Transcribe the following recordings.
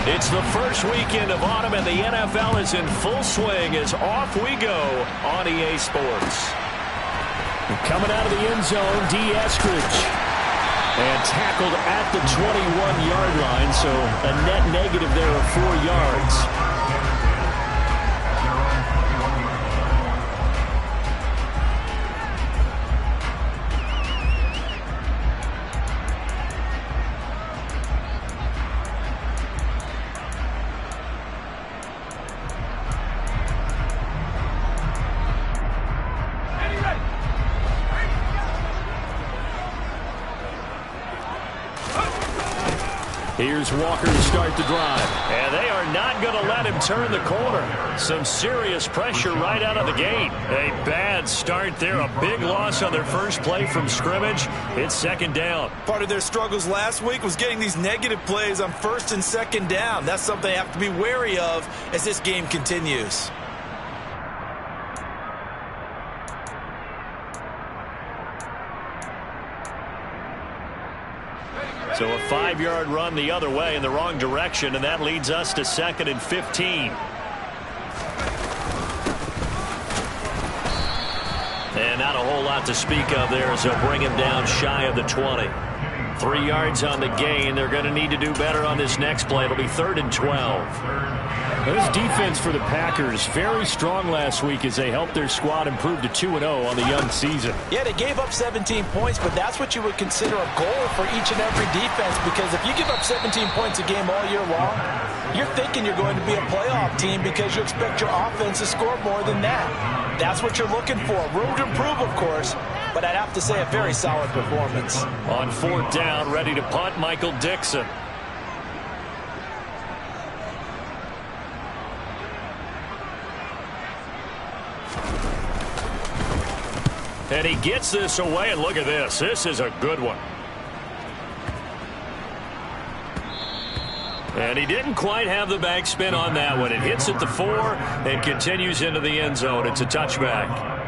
It's the first weekend of autumn, and the NFL is in full swing as off we go on EA Sports. Coming out of the end zone, D. Eskridge. And tackled at the 21-yard line, so a net negative there of 4 yards. Here's Walker to start the drive. And they are not going to let him turn the corner. Some serious pressure right out of the gate. A bad start there. A big loss on their first play from scrimmage. It's second down. Part of their struggles last week was getting these negative plays on first and second down. That's something they have to be wary of as this game continues. So a 5-yard run the other way in the wrong direction, and that leads us to 2nd and 15. And not a whole lot to speak of there as they'll bring him down shy of the 20. 3 yards on the gain. They're going to need to do better on this next play. It'll be 3rd and 12. This defense for the Packers, very strong last week as they helped their squad improve to 2-0 on the young season. Yeah, they gave up 17 points, but that's what you would consider a goal for each and every defense, because if you give up 17 points a game all year long, you're thinking you're going to be a playoff team because you expect your offense to score more than that. That's what you're looking for. Room to improve, of course, but I'd have to say a very solid performance. On 4th down, ready to punt, Michael Dixon. And he gets this away, and look at this. This is a good one. And he didn't quite have the backspin on that one. It hits at the 4 and continues into the end zone. It's a touchback.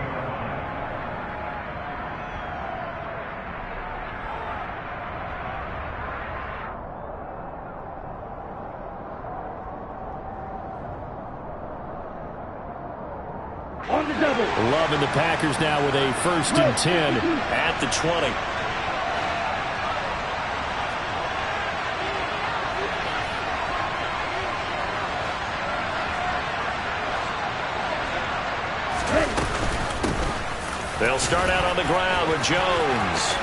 Loving the Packers now with a 1st and 10 at the 20. They'll start out on the ground with Jones.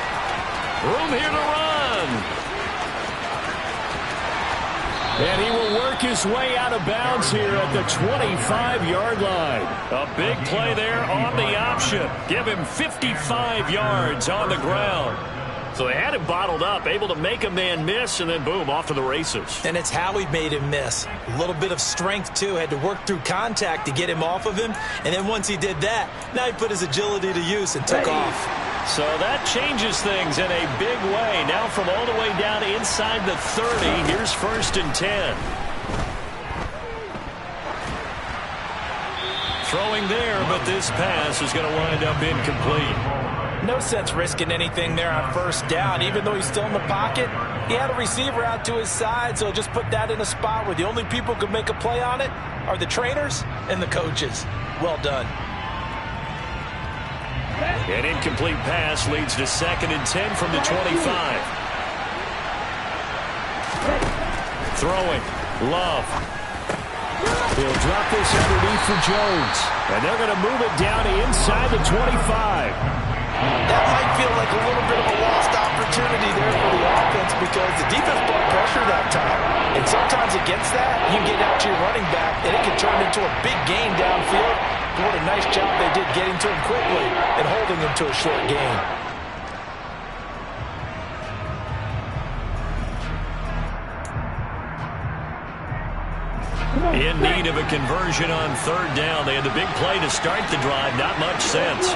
Room here to run. And he will work his way out of bounds here at the 25-yard line. A big play there on the option. Give him 55 yards on the ground. So they had him bottled up, able to make a man miss, and then boom, off to the races. And it's how he made him miss. A little bit of strength, too. Had to work through contact to get him off of him. And then once he did that, now he put his agility to use and took off. So that changes things in a big way. Now from all the way down inside the 30, here's 1st and 10. Throwing there, but this pass is going to wind up incomplete. No sense risking anything there on 1st down. Even though he's still in the pocket, he had a receiver out to his side, so just put that in a spot where the only people who can make a play on it are the trainers and the coaches. Well done. An incomplete pass leads to 2nd and 10 from the 25. Throwing. Love. He'll drop this underneath for Jones. And they're going to move it down to inside the 25. That might feel like a little bit of a lost opportunity there for the offense because the defense brought pressure that time. And sometimes against that, you get out to your running back, and it can turn into a big gain downfield. What a nice job they did getting to him quickly and holding him to a short gain. In need of a conversion on 3rd down. They had the big play to start the drive. Not much sense.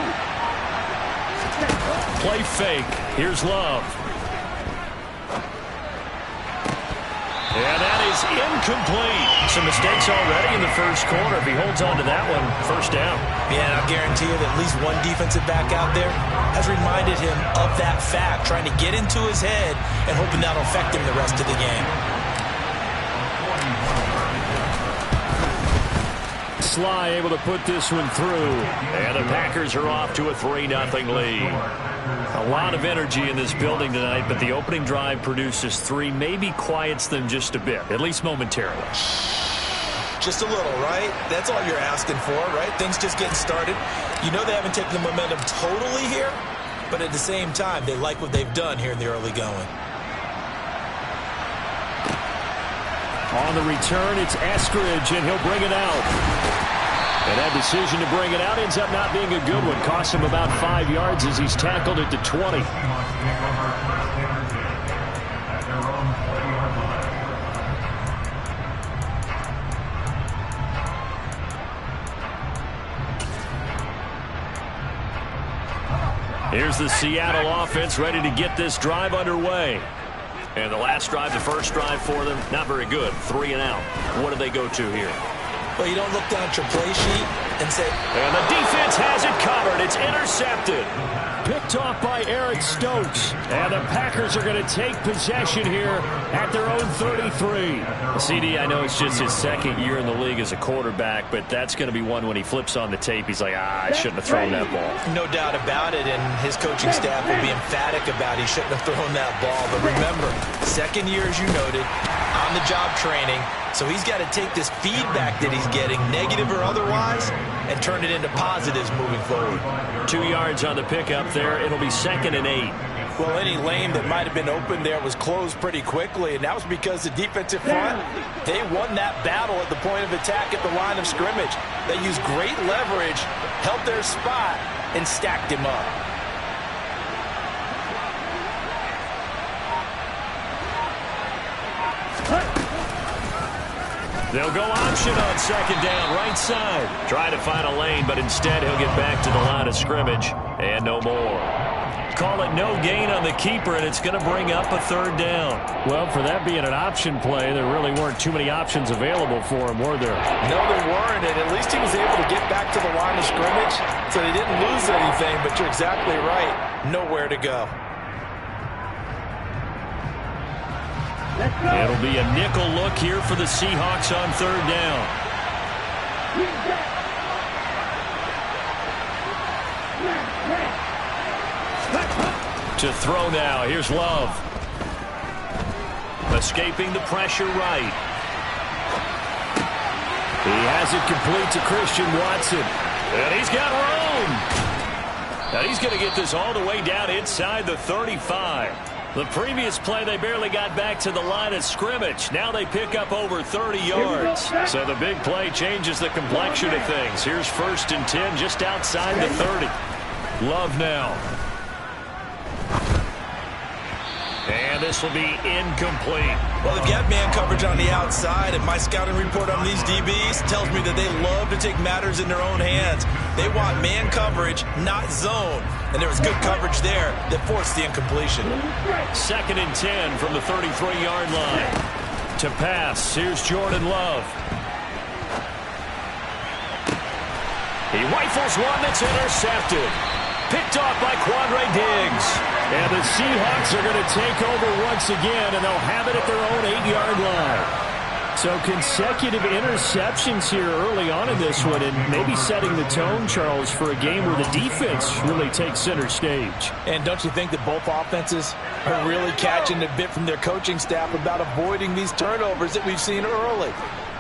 Play fake. Here's Love. And that is incomplete. Some mistakes already in the first quarter. If he holds on to that one, 1st down. Yeah, and I'll guarantee you that at least one defensive back out there has reminded him of that fact, trying to get into his head and hoping that'll affect him the rest of the game. Sly able to put this one through. And the Packers are off to a 3-0 lead. A lot of energy in this building tonight, but the opening drive produces 3, maybe quiets them just a bit, at least momentarily. Just a little, right? That's all you're asking for, right? Things just getting started. You know they haven't taken the momentum totally here, but at the same time, they like what they've done here in the early going. On the return, it's Eskridge, and he'll bring it out. And that decision to bring it out ends up not being a good one. Costs him about 5 yards as he's tackled at the 20. Here's the Seattle offense ready to get this drive underway. And the last drive, the first drive for them, not very good. 3 and out. What do they go to here? Well, you don't look down at your play sheet and say... And the defense has it covered. It's intercepted. Picked off by Eric Stokes. And the Packers are going to take possession here at their own 33. CD, I know it's just his second year in the league as a quarterback, but that's going to be one when he flips on the tape. He's like, I shouldn't have thrown that ball. No doubt about it, and his coaching staff will be emphatic about he shouldn't have thrown that ball. But remember, second year, as you noted, on-the-job training. So he's got to take this feedback that he's getting, negative or otherwise, and turn it into positives moving forward. 2 yards on the pickup there. It'll be 2nd and 8. Well, any lane that might have been open there was closed pretty quickly, and that was because the defensive front, they won that battle at the point of attack at the line of scrimmage. They used great leverage, held their spot, and stacked him up. They'll go option on 2nd down, right side. Try to find a lane, but instead he'll get back to the line of scrimmage, and no more. Call it no gain on the keeper, and it's going to bring up a 3rd down. Well, for that being an option play, there really weren't too many options available for him, were there? No, there weren't, and at least he was able to get back to the line of scrimmage, so they didn't lose anything, but you're exactly right. Nowhere to go. It'll be a nickel look here for the Seahawks on 3rd down. To throw now. Here's Love. Escaping the pressure right. He has it complete to Christian Watson. And he's got room. And he's going to get this all the way down inside the 35. The previous play, they barely got back to the line of scrimmage. Now they pick up over 30 yards. So the big play changes the complexion of things. Here's 1st and 10 just outside the 30. Love now. And this will be incomplete. Well, they've got man coverage on the outside, and my scouting report on these DBs tells me that they love to take matters in their own hands. They want man coverage, not zone. And there was good coverage there that forced the incompletion. 2nd and 10 from the 33-yard line. To pass, here's Jordan Love. He rifles one that's intercepted. Picked off by Quandre Diggs. And the Seahawks are going to take over once again, and they'll have it at their own 8-yard line. So consecutive interceptions here early on in this one, and maybe setting the tone, Charles, for a game where the defense really takes center stage. And don't you think that both offenses are really catching a bit from their coaching staff about avoiding these turnovers that we've seen early?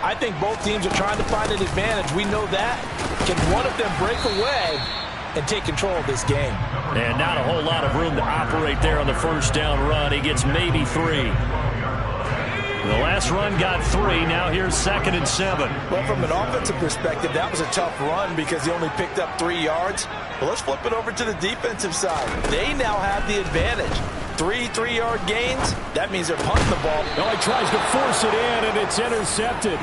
I think both teams are trying to find an advantage. We know that. Can one of them break away and take control of this game? And not a whole lot of room to operate there on the 1st down run. He gets maybe 3. The last run got 3. Now here's 2nd and 7. Well, from an offensive perspective, that was a tough run because he only picked up 3 yards. Well, let's flip it over to the defensive side. They now have the advantage. 3 3-yard gains. That means they're punting the ball. No, he tries to force it in, and it's intercepted.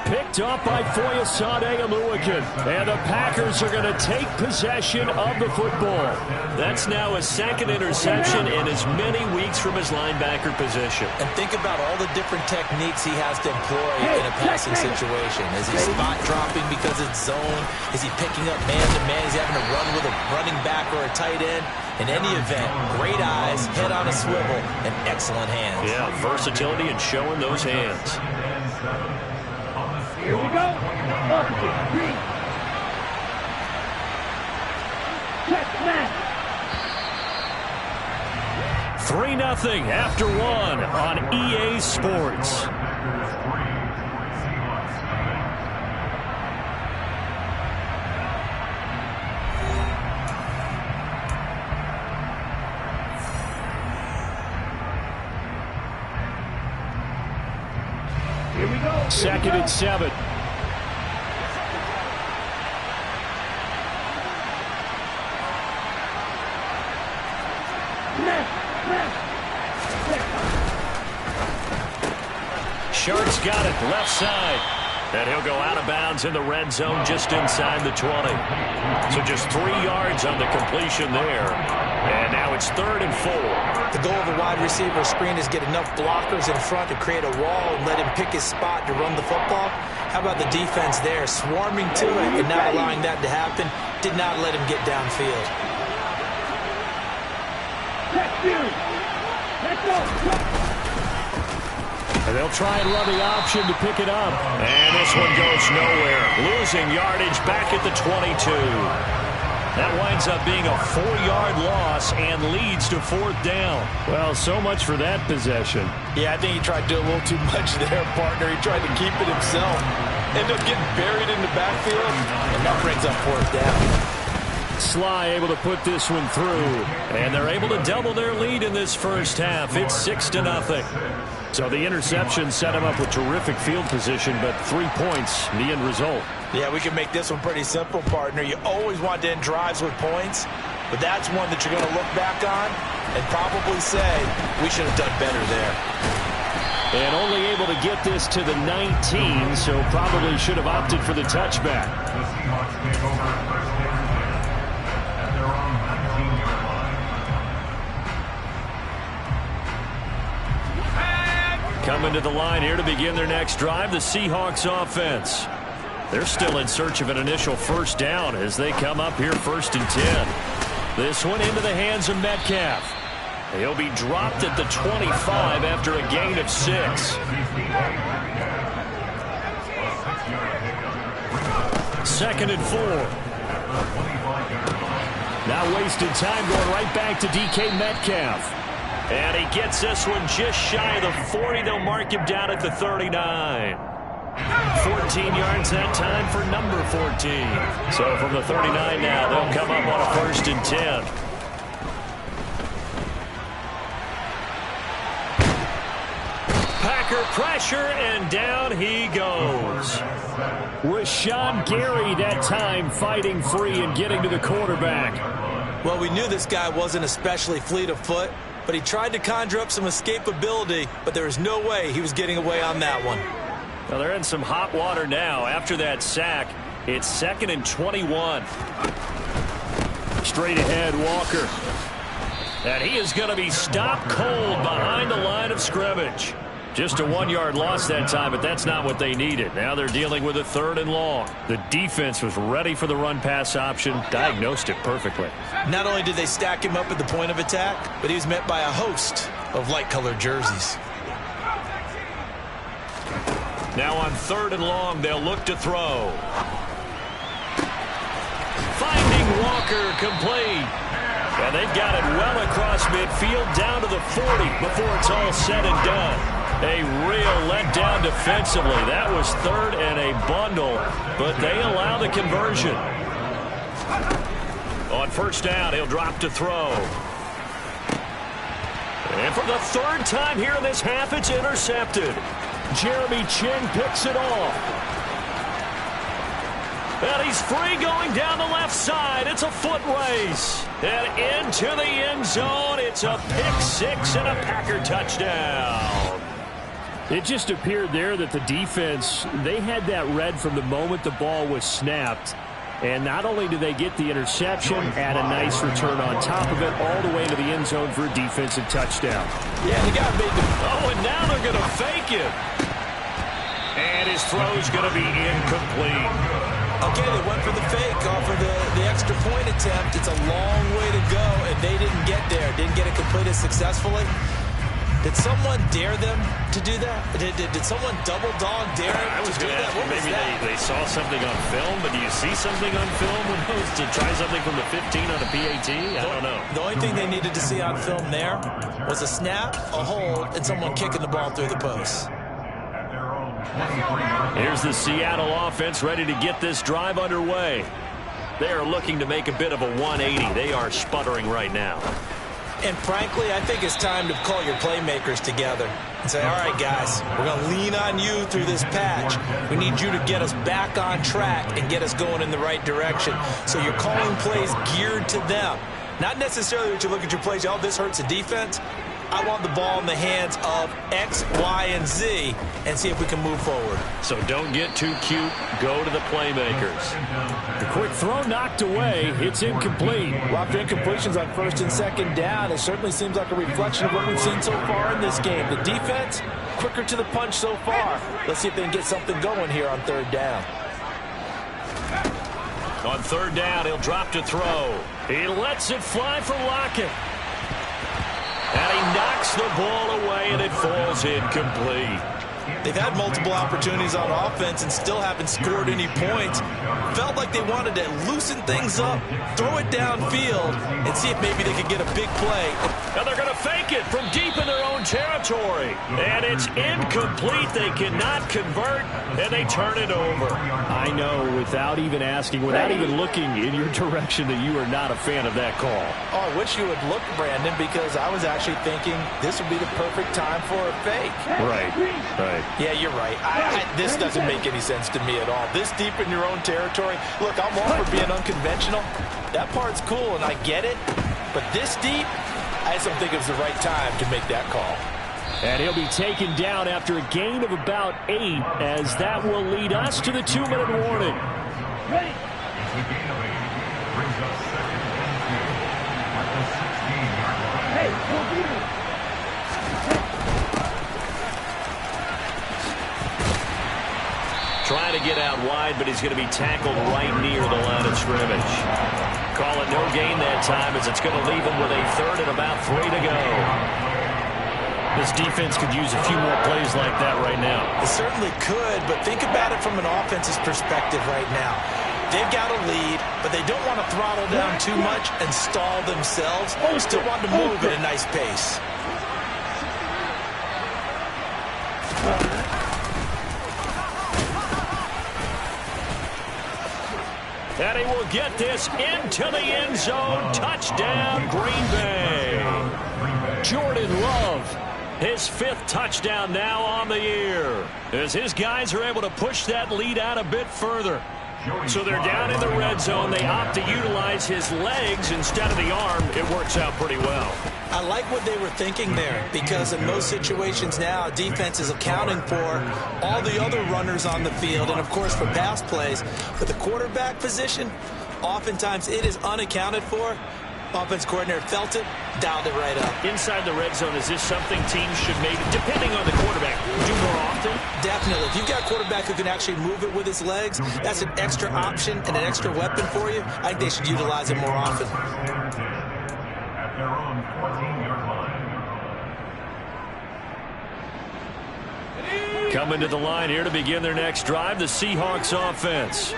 Picked up by Foyesade Oluwakin. And the Packers are going to take possession of the football. That's now his 2nd interception in as many weeks from his linebacker position. And think about all the different techniques he has to employ in a passing situation. Is he spot dropping because it's zone? Is he picking up man-to-man? He's having to run with a running back or a tight end? In any event, great eyes, head on a swivel, and excellent hands. Yeah, versatility and showing those hands. Here we go. Opposite, three. Checkmate. 3-0 after one on EA Sports. Here we go. Second and 7. Sharks got it left side. And he'll go out of bounds in the red zone just inside the 20. So just 3 yards on the completion there. And now it's 3rd and 4. The goal of a wide receiver screen is get enough blockers in front to create a wall and let him pick his spot to run the football. How about the defense there, swarming to it and not allowing that to happen? Did not let him get downfield. And they'll try and run the option to pick it up. And this one goes nowhere. Losing yardage back at the 22. That winds up being a 4-yard loss and leads to 4th down. Well, so much for that possession. Yeah, I think he tried to do a little too much there, partner. He tried to keep it himself. Ended up getting buried in the backfield, and that brings up 4th down. Sly able to put this one through. And they're able to double their lead in this first half. It's 6-0. So the interception set him up with terrific field position, but 3 points, the end result. Yeah, we can make this one pretty simple, partner. You always want to end drives with points, but that's one that you're going to look back on and probably say, we should have done better there. And only able to get this to the 19, so probably should have opted for the touchback. Coming to the line here to begin their next drive, the Seahawks offense. They're still in search of an initial first down as they come up here 1st and 10. This one into the hands of Metcalf. He'll be dropped at the 25 after a gain of 6. 2nd and 4. Now wasted time going right back to DK Metcalf. And he gets this one just shy of the 40. They'll mark him down at the 39. 14 yards that time for number 14. So from the 39 now, they'll come up on a 1st and 10. Packer pressure, and down he goes. Rashawn Gary that time fighting free and getting to the quarterback. Well, we knew this guy wasn't especially fleet of foot, but he tried to conjure up some escapability, but there was no way he was getting away on that one. Well, they're in some hot water now. After that sack, it's 2nd and 21. Straight ahead, Walker. And he is going to be stopped cold behind the line of scrimmage. Just a 1-yard loss that time, but that's not what they needed. Now they're dealing with a 3rd and long. The defense was ready for the run-pass option, diagnosed it perfectly. Not only did they stack him up at the point of attack, but he was met by a host of light-colored jerseys. Now on 3rd and long, they'll look to throw. Finding Walker complete. And they've got it well across midfield down to the 40 before it's all said and done. A real letdown defensively. That was 3rd and a bundle, but they allow the conversion. On 1st down, he'll drop to throw. And for the 3rd time here in this half, it's intercepted. Jeremy Chin picks it off. And he's free going down the left side. It's a foot race. And into the end zone. It's a pick 6 and a Packer touchdown. It just appeared there that the defense, they had that read from the moment the ball was snapped. And not only did they get the interception, add a nice return on top of it, all the way to the end zone for a defensive touchdown. Yeah, the guy made the... Oh, and now they're going to fake it. And his throw's going to be incomplete. Okay, they went for the fake off of the extra point attempt. It's a long way to go, and they didn't get there. Didn't get it completed successfully. Did someone dare them to do that? Did someone double dog dare them I was to do going to that? ask What you, was maybe that? they saw something on film, but do you see something on film when it was to try something from the 15 on a PAT? I don't know. The only thing they needed to see on film there was a snap, a hold, and someone kicking the ball through the post. Here's the Seattle offense ready to get this drive underway. They are looking to make a bit of a 180. They are sputtering right now. And frankly, I think it's time to call your playmakers together and say, all right, guys, we're going to lean on you through this patch. We need you to get us back on track and get us going in the right direction. So you're calling plays geared to them. Not necessarily that you look at your plays, oh, this hurts the defense. I want the ball in the hands of X, Y, and Z and see if we can move forward. So don't get too cute. Go to the playmakers. The quick throw knocked away. It's incomplete. Well, after incompletions on first and second down, it certainly seems like a reflection of what we've seen so far in this game. The defense, quicker to the punch so far. Let's see if they can get something going here on third down. On third down, he'll drop to throw. He lets it fly for Lockett. And he knocks the ball away, and it falls incomplete. They've had multiple opportunities on offense and still haven't scored any points. Felt like they wanted to loosen things up, throw it downfield, and see if maybe they could get a big play. Now they're going to fake it from deep in their own territory. And it's incomplete. They cannot convert, and they turn it over. I know, without even asking, without even looking in your direction, that you are not a fan of that call. Oh, I wish you would look, Brandon, because I was actually thinking this would be the perfect time for a fake. Right. Yeah, you're right. This doesn't make any sense to me at all. This deep in your own territory. Look, I'm all for being unconventional. That part's cool, and I get it. But this deep, I just don't think it's the right time to make that call. And he'll be taken down after a gain of about 8, as that will lead us to the 2-minute warning. Ready. Hey, go get it. Trying to get out wide, but he's going to be tackled right near the line of scrimmage. Call it no gain that time, as it's going to leave him with a third and about 3 to go. This defense could use a few more plays like that right now. It certainly could, but think about it from an offense's perspective right now. They've got a lead, but they don't want to throttle down too much and stall themselves. Still want to move at a nice pace. And he will get this into the end zone. Touchdown, Green Bay. Jordan Love, his 5th touchdown now on the year, as his guys are able to push that lead out a bit further. So they're down in the red zone. They opt to utilize his legs instead of the arm. It works out pretty well. I like what they were thinking there, because in most situations now, defense is accounting for all the other runners on the field and, of course, for pass plays. But the quarterback position, oftentimes it is unaccounted for. Offense coordinator felt it, dialed it right up. Inside the red zone, is this something teams should maybe, depending on the quarterback, do more often? Definitely. If you've got a quarterback who can actually move it with his legs, that's an extra option and an extra weapon for you. I think they should utilize it more often. At their own 14-yard line. Coming to the line here to begin their next drive, the Seahawks offense.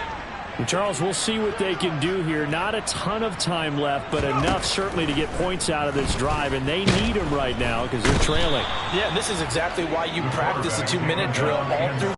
And Charles, we'll see what they can do here. Not a ton of time left, but enough certainly to get points out of this drive, and they need them right now because they're trailing. Yeah, this is exactly why you practice a 2-minute drill all through